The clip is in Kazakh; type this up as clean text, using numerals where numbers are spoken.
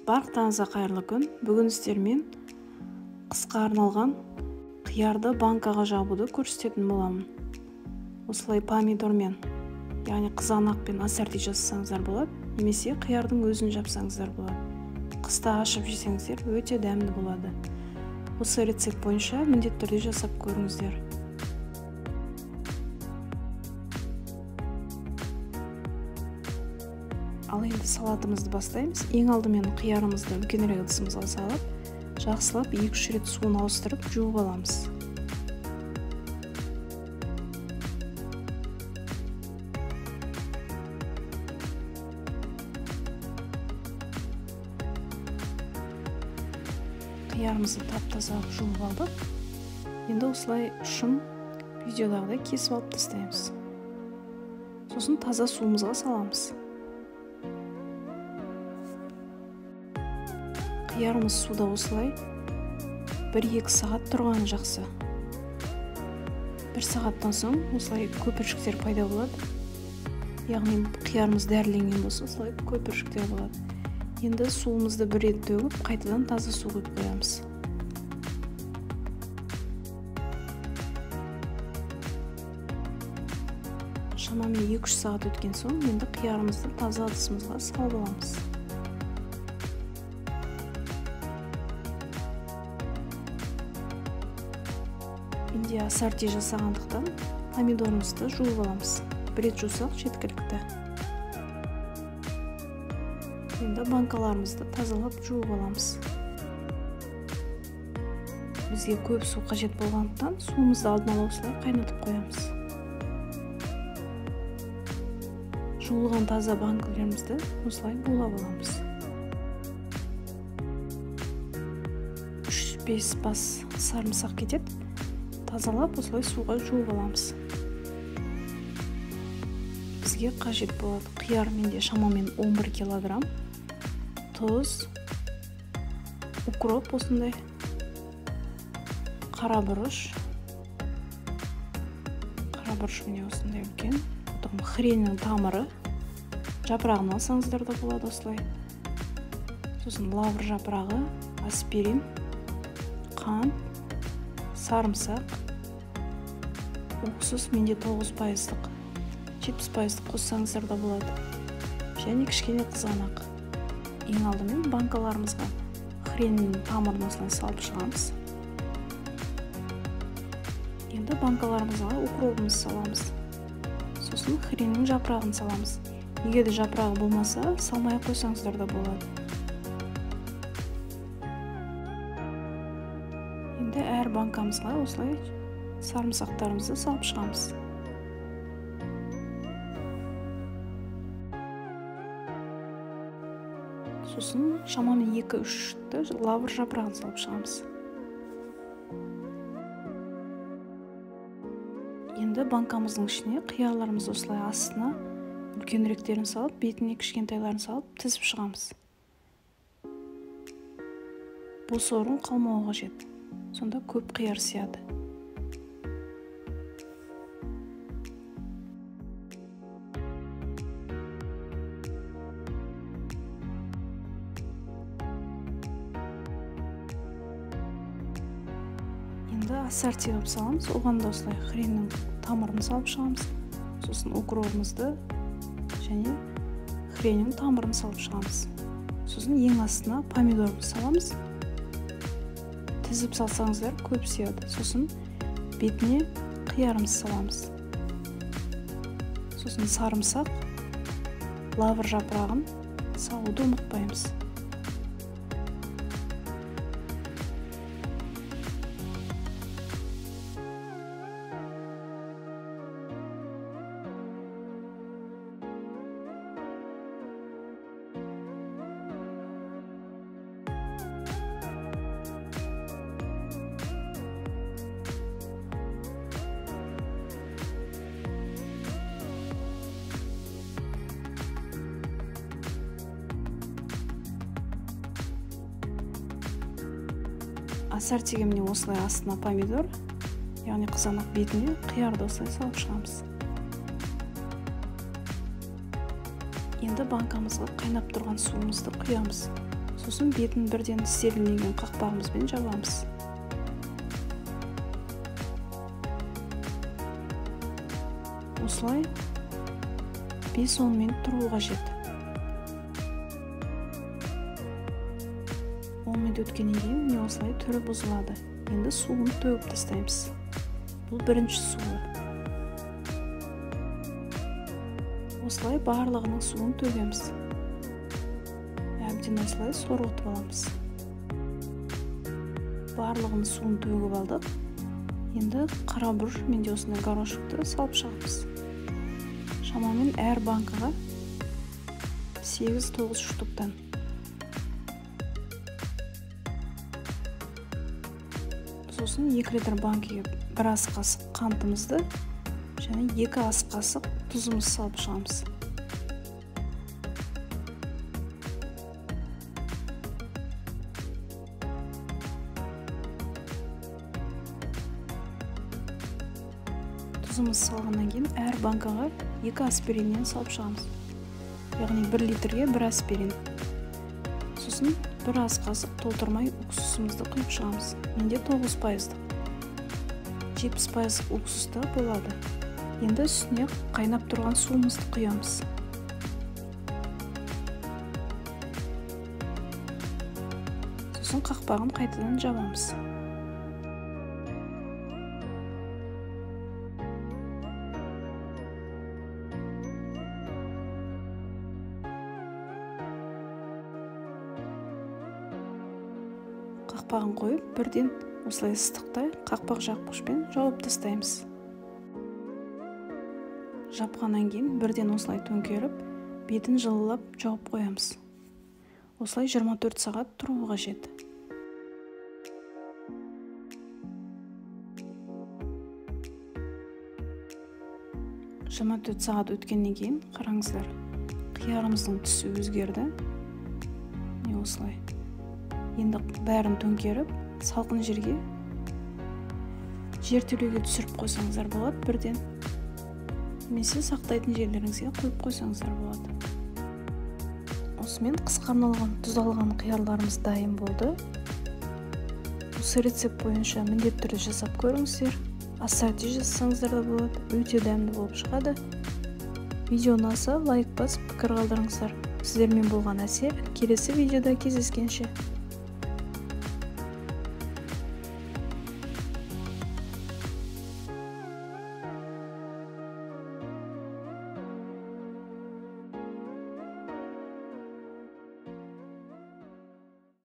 Барлықтарыңызға қайырлы күн. Бүгін сіздермен қысқа арналған қиярды банкаға жабуды көрсететін боламын. Осылай помидормен, яғни қызанақпен ассорти жасасаңыздар болады, немесе қиярдың өзін жапсаңыздар болады. Қыста ашып жесеңіздер өте дәмді болады. Осы рецепт бойынша міндетті түрде жасап көріңіздер. Ал енді салатымызды бастаймыз. Ең алдымен қиярымызды үлкенірек ыдысымызға салып, жақсылап 2-3 рет суын ауыстырып жуып аламыз. Қиярымызды тап-таза жуып алдық. Енді осылай ұшын видеодағыдай кесіп алып тастаймыз. Сосын таза суымызға саламыз. Қиярымыз суда осылай 1-2 сағат тұрғаны жақсы. 1 сағаттан соң осылай көпіршіктер пайда болады. Яғни қиярымыз дәріленген болса, осылай көпіршіктер болады. Енді суымызды бір рет төгіп, қайтадан таза су құйып қоямыз. Шамамен 2-3 сағат өткен соң, енді қиярымызды таза ыдысымызға салып аламыз. Менде ассорти жасағандықтан помидорымызды жуып аламыз. Бір рет жусақ жеткілікті. Енді банкаларымызды тазалап жуып аламыз. Бізге көп су қажет болғандықтан суымызды алдын ала осылай қайнатып қоямыз. Жуылған таза банкаларымызды осылай булап аламыз. 3-5 бас сарымсақ кетеді. Тазалап осылай суға жуып аламыз. Бізге қажет болады қияр менде шамамен 11 килограмм, тұз, укроп осындай, қара бұрыш міне осындай үлкен, хреннің тамыры, жапырағын алсаңыздар да болады осылай. Сосын лавр жапырағы, аспирин, қант, сарымсақ, уксус менде 9%, 70% қоссаңыздар да болады. Және кішкене қызанақ. Ең алдымен банкаларымызға хреннің тамырын осылай салып шығамыз. Енді банкаларымызға укропымызды саламыз. Сосын хреннің жапырағын саламыз. Егер де жапырағы болмаса, салмай қойсаңыздар да болады. Енді әр банкамызға осылай сарымсақтарымызды салып шығамыз. Сосын шамамен 2-3 лавр жапырағын салып шығамыз. Енді банкамыздың ішіне қиярларымыз осылай астына үлкеніректерін салып, бетіне кішкентайларын салып, тізіп шығамыз. Бос орын қалмауы қажет. Сонда көп қияр сияды. Енді ассорти қылып саламыз. Оған да осылай хреннің тамырын салып шығамыз. Сосын укропымызды және хреннің тамырын салып шығамыз. Сосын ең астына помидорымызды саламыз. Тізіп салсаңыздар көп сияды. Сосын бетіне қиярымызды саламыз. Сосын сарымсақ, лавр жапырағын салуды ұмытпаймыз. Ассортиге міне осылай астына помидор, яғни қызанақ бетіне қиярды осылай салып шығамыз. Енді банкамызға қайнап тұрған суымызды құямыз. Сосын бетін бірден стерильленген қақпағымызбен жабамыз. Осылай 5-10 минут тұру қажет. 10 минут өткеннен кейін міне осылай түрі бұзылады. Енді суын төгіп тастаймыз. Бұл бірінші суы. Осылай барлығының суын төгеміз. Әбден осылай сорғытып аламыз. Барлығының суын төгіп алдық. Енді қара бұрыш менде осындай горошокты салып шығамыз. Шамамен әр банкаға 8-9 штуктан. Сосын 2 литр банкаға 1 ас қасық қантымызды және 2 ас қасық тұзымызды салып шығамыз. Тұзымыз салғаннан кейін әр банкаға 2 аспириннен салып шығамыз. Яғни 1 литрге 1 аспирин. Сосын 1 ас қасық толтырмай уксусымызды құйып шығамыз. Менде 9%. 70% уксуста болады. Енді үстіне қайнап тұрған суымызды құямыз. Сосын қақпағын қайтадан жабамыз. Қақпағын қойып, бірден осылай ыстықта қақпақ жапқышпен жауып тастаймыз. Жапқаннан кейін бірден осылай төңкеріп, бетін жылылап жауып қоямыз. Осылай 24 сағат тұруы қажет. Жиырма 24 сағат өткеннен кейін қараңыздар, қиярымыздың түсі өзгерді. Не осылай. Енді бәрін төңкеріп, салқын жерге жертөлеге түсіріп қойсаңыздар болады бірден. Немесе сақтайтын жерлеріңізге қойып қойсаңыздар болады. Осымен қысқа арналған тұздалған қиярларымыз дайын болды. Осы рецепт бойынша міндетті түрде жасап көріңіздер. Ассорти жасасаңыздар да болады, өте дәмді болып шығады. Видео ұнаса лайк басып пікір қалдырыңыздар. Сіздермен болған Әсел, келесі видеода кездескенше.